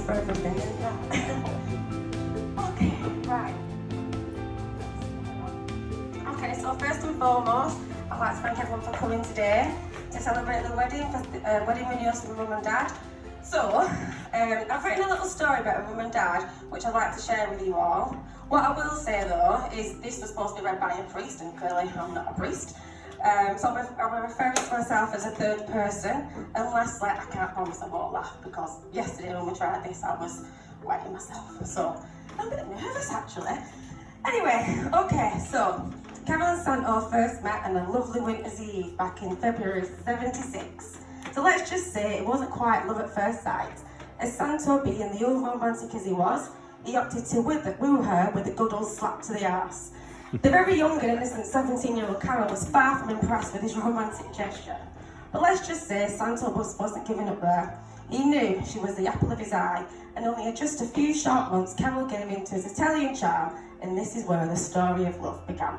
for everything. Okay, right. Okay, so first and foremost, I'd like to thank everyone for coming today to celebrate the wedding, wedding renewals for Mum and Dad. So, I've written a little story about Mum and Dad, which I'd like to share with you all. What I will say though, is this was supposed to be read by a priest, and clearly I'm not a priest. So I'm referring to myself as a third person, unless I can't promise I won't laugh, because yesterday when we tried this I was wetting myself, so I'm a bit nervous actually. Anyway, okay, so Carol and Santo first met on a lovely winter's eve back in February '76. So let's just say it wasn't quite love at first sight. As Santo, being the old romantic as he was, he opted to woo her with a good old slap to the arse. The very young and innocent 17-year-old Carol was far from impressed with his romantic gesture. But let's just say Santo wasn't giving up there. He knew she was the apple of his eye, and only in just a few short months Carol gave in to his Italian charm, and this is where the story of love began.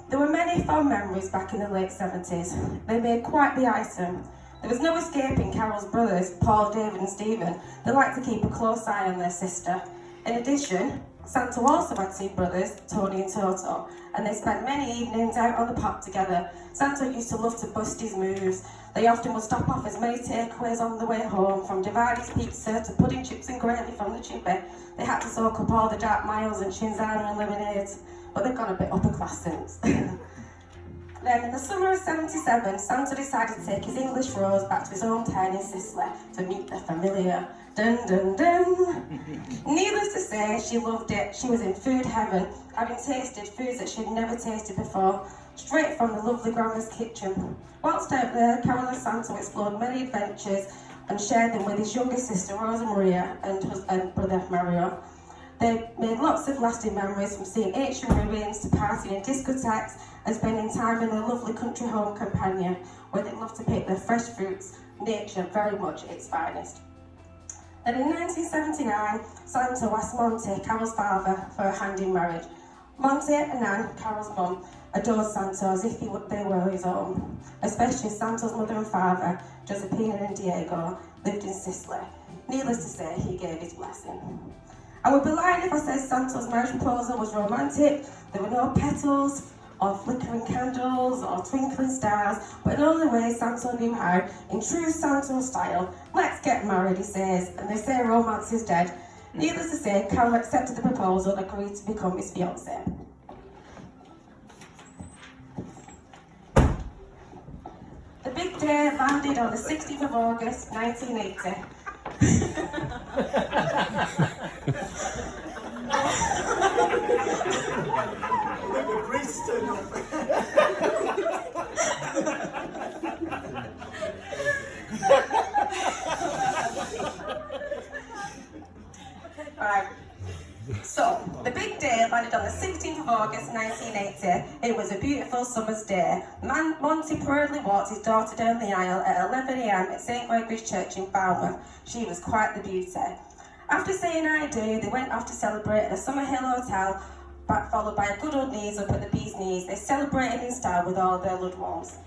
There were many fond memories back in the late 70s. They made quite the item. There was no escaping Carol's brothers, Paul, David and Stephen. They liked to keep a close eye on their sister. In addition, Santo also had two brothers, Tony and Toto, and they spent many evenings out on the pub together. Santo used to love to bust his moves. They often would stop off as many takeaways on the way home, from Divides Pizza to pudding, chips and gravy from the chippy. They had to soak up all the dark miles and Chinzano and lemonade, but they've gone a bit upper class since. Then in the summer of '77, Santo decided to take his English rose back to his hometown in Sicily to meet the familiar. Dun dun dun! Needless to say, she loved it. She was in food heaven, having tasted foods that she'd never tasted before, straight from the lovely grandma's kitchen. Whilst out there, Carol and Santo explored many adventures and shared them with his younger sister Rosa Maria and brother Mario. They made lots of lasting memories, from seeing ancient ruins to partying in discotheques and spending time in their lovely country home Campania, where they loved to pick their fresh fruits, nature very much at its finest. And in 1979, Santo asked Monty, Carol's father, for a hand in marriage. Monty and Nan, Carol's mum, adored Santo as if they were his own, especially Santo's mother and father, Josephina and Diego, lived in Sicily. Needless to say, he gave his blessing. I would be lying if I said Santo's marriage proposal was romantic. There were no petals, or flickering candles, or twinkling stars, but in the only way Santo knew how, in true Santo style, let's get married, he says, and they say romance is dead. Needless to say, Carol accepted the proposal and agreed to become his fiancée. The big day landed on the 16th of August, 1980. Right. So, the big day landed on the 16th of August 1980. It was a beautiful summer's day. Monty proudly walked his daughter down the aisle at 11 a.m. at St Gregory's Church in Falmouth. She was quite the beauty. After saying I do, they went off to celebrate at a Summerhill hotel, followed by a good old knees up at the Bee's Knees. They celebrated in style with all their loved ones.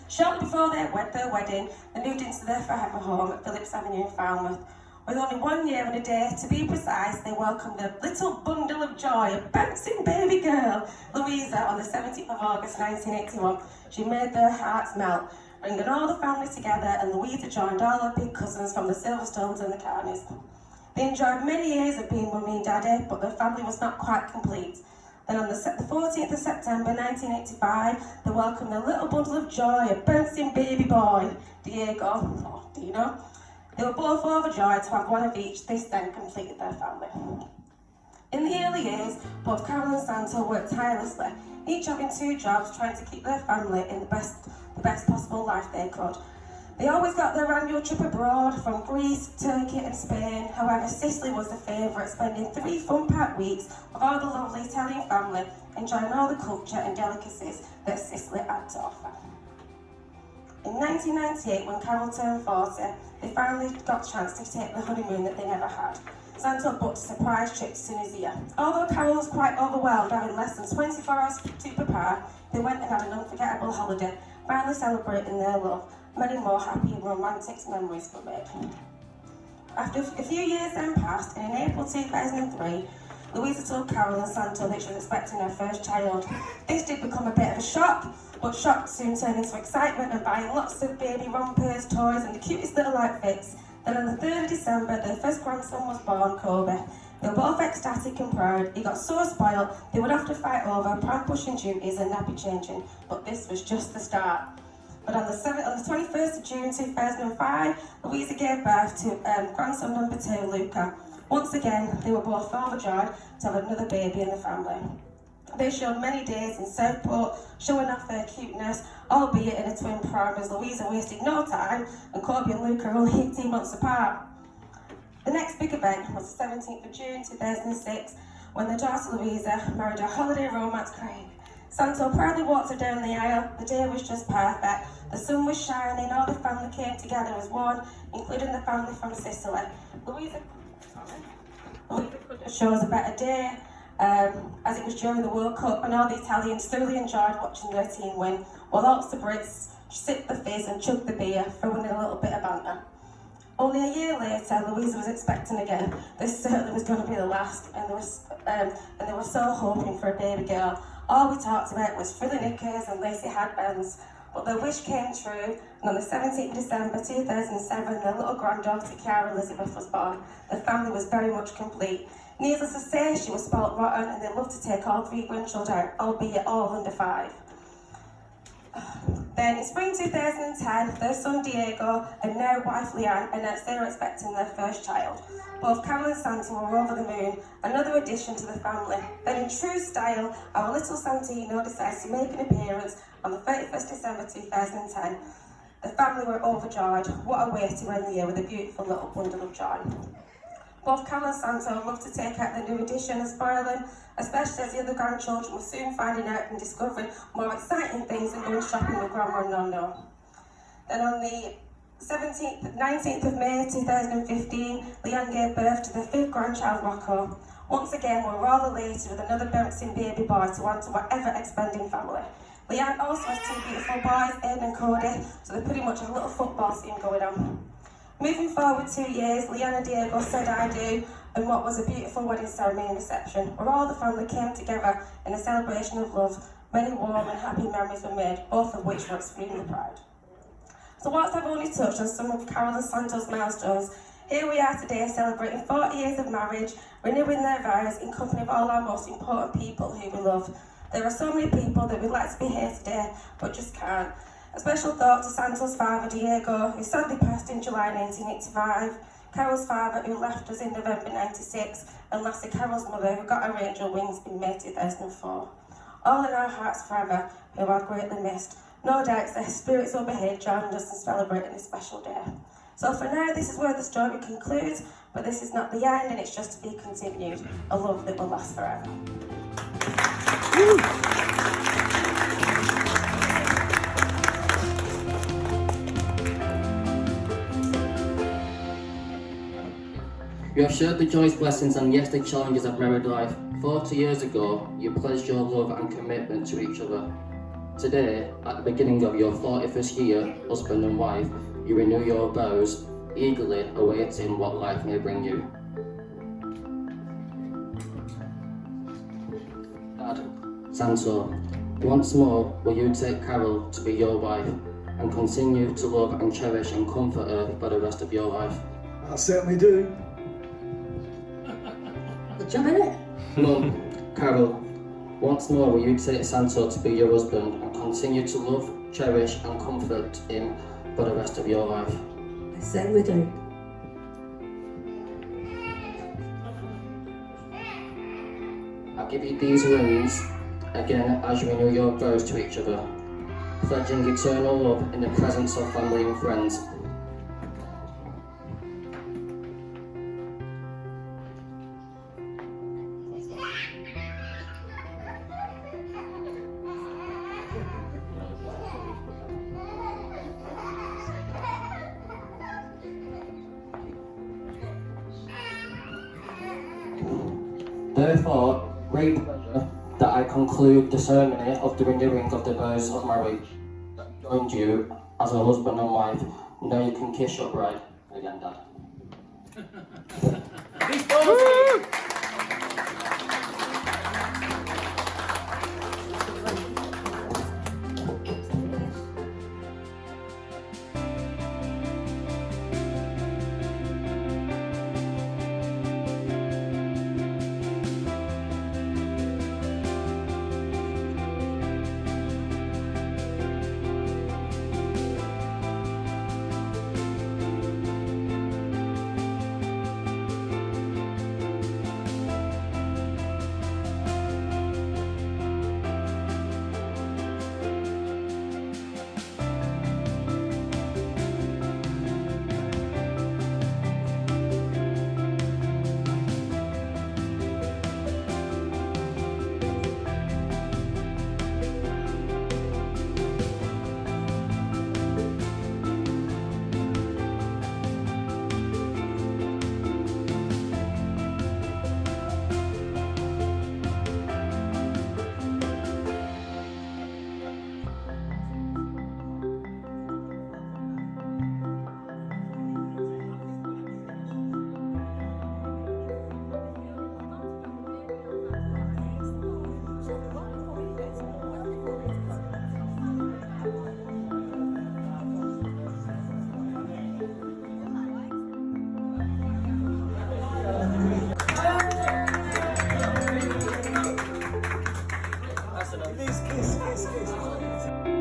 Shortly before their wedding, they moved into their forever home at Phillips Avenue in Falmouth. With only 1 year and a day to be precise, they welcomed a little bundle of joy, a bouncing baby girl, Louisa, on the 17th of August 1981. She made their hearts melt, bringing all the family together, and Louisa joined all her big cousins from the Silverstones and the Carneys. They enjoyed many years of being mummy and daddy, but their family was not quite complete. Then on the 14th of September 1985, they welcomed a little bundle of joy, a bouncing baby boy, Diego, Dino. They were both overjoyed to have one of each. This then completed their family. In the early years, both Carol and Santo worked tirelessly, each having two jobs, trying to keep their family in the best possible life they could. They always got their annual trip abroad, from Greece, Turkey and Spain. However, Sicily was the favourite, spending 3 fun-packed weeks with all the lovely Italian family, enjoying all the culture and delicacies that Sicily had to offer. In 1998, when Carol turned 40, they finally got a chance to take the honeymoon that they never had. Santo booked a surprise trip to Tunisia. Although Carol was quite overwhelmed, having less than 24 hours to prepare, they went and had an unforgettable holiday, finally celebrating their love. Many more happy and romantic memories were made. After a few years then passed, and in April 2003, Louisa told Carol and Santo that she was expecting her first child. This did become a bit of a shock, but shock soon turned into excitement and buying lots of baby rompers, toys and the cutest little outfits. Then on the 3rd of December, their first grandson was born, Kobe. They were both ecstatic and proud. He got so spoiled, they would have to fight over pram pushing duties and nappy changing, but this was just the start. But on the 21st of June 2005, Louisa gave birth to grandson number 2, Luca. Once again, they were both overjoyed to have another baby in the family. They showed many days in Southport, showing off their cuteness, albeit in a twin pram, as Louisa wasted no time, and Kobe and Luca are only 18 months apart. The next big event was the 17th of June 2006, when their daughter Louisa married her holiday romance Craig. Santo proudly walked her down the aisle. The day was just perfect. The sun was shining, all the family came together as one, including the family from Sicily. Louisa couldn't have chose a better day, as it was during the World Cup and all the Italians thoroughly enjoyed watching their team win, while all the Brits sipped the fizz and chugged the beer, throwing in a little bit of banter. Only a year later, Louisa was expecting again. This certainly was going to be the last, and they were so hoping for a baby girl. All we talked about was frilly knickers and lacy headbands, but their wish came true, and on the 17th of December 2007, their little granddaughter, Kiara Elizabeth, was born. The family was very much complete. Needless to say, she was spoilt rotten, and they loved to take all 3 grandchildren out, albeit all under 5. Then in spring 2010, their son Diego and now wife Leanne announced they were expecting their first child. Both Carol and Santo were over the moon, another addition to the family. Then in true style, our little Santino decides to make an appearance on the 31st December 2010. The family were overjoyed. What a way to end the year with a beautiful little bundle of joy. Both Carol and Santo loved to take out the new addition and spoil them, especially as the other grandchildren were soon finding out and discovering more exciting things than going shopping with Grandma and Nonno. Then on the 19th of May 2015, Leanne gave birth to their 5th grandchild, Rocco. Once again, we were all elated with another bouncing baby boy to add to our ever-expanding family. Leanne also has 2 beautiful boys, Aiden and Cody, so they pretty much have a little football team going on. Moving forward 2 years, Leanne and Diego said I do, and what was a beautiful wedding ceremony and reception, where all the family came together in a celebration of love. Many warm and happy memories were made, both of which were extremely proud. So whilst I've only touched on some of Carol and Santo's milestones, here we are today celebrating 40 years of marriage, renewing their vows in company of all our most important people who we love. There are so many people that would like to be here today, but just can't. A special thought to Santo's father, Diego, who sadly passed in July 1985, Carol's father, who left us in November 96, and lastly Carol's mother, who got her angel wings in May 2004. All in our hearts forever, who are greatly missed. No doubt their spirits will be here joining us in celebrating this special day. So for now, this is where the story concludes, but this is not the end, and it's just to be continued. A love that will last forever. You have shared the joys, blessings and yes, the challenges of married life. 40 years ago, you pledged your love and commitment to each other. Today, at the beginning of your 41st year, husband and wife, you renew your vows, eagerly awaiting what life may bring you. Dad, Santo, once more will you take Carol to be your wife and continue to love and cherish and comfort her for the rest of your life? I certainly do. Jump in it. Mum, Carol, once more will you take Santo to be your husband and continue to love, cherish and comfort him for the rest of your life? I certainly do. I give you these rings again as you renew your vows to each other, pledging eternal love in the presence of family and friends. Therefore, great pleasure that I conclude the ceremony of the renewing of the vows of marriage that joined you as a husband and wife. Now you can kiss your bride again, Dad. Kiss, kiss, kiss, kiss.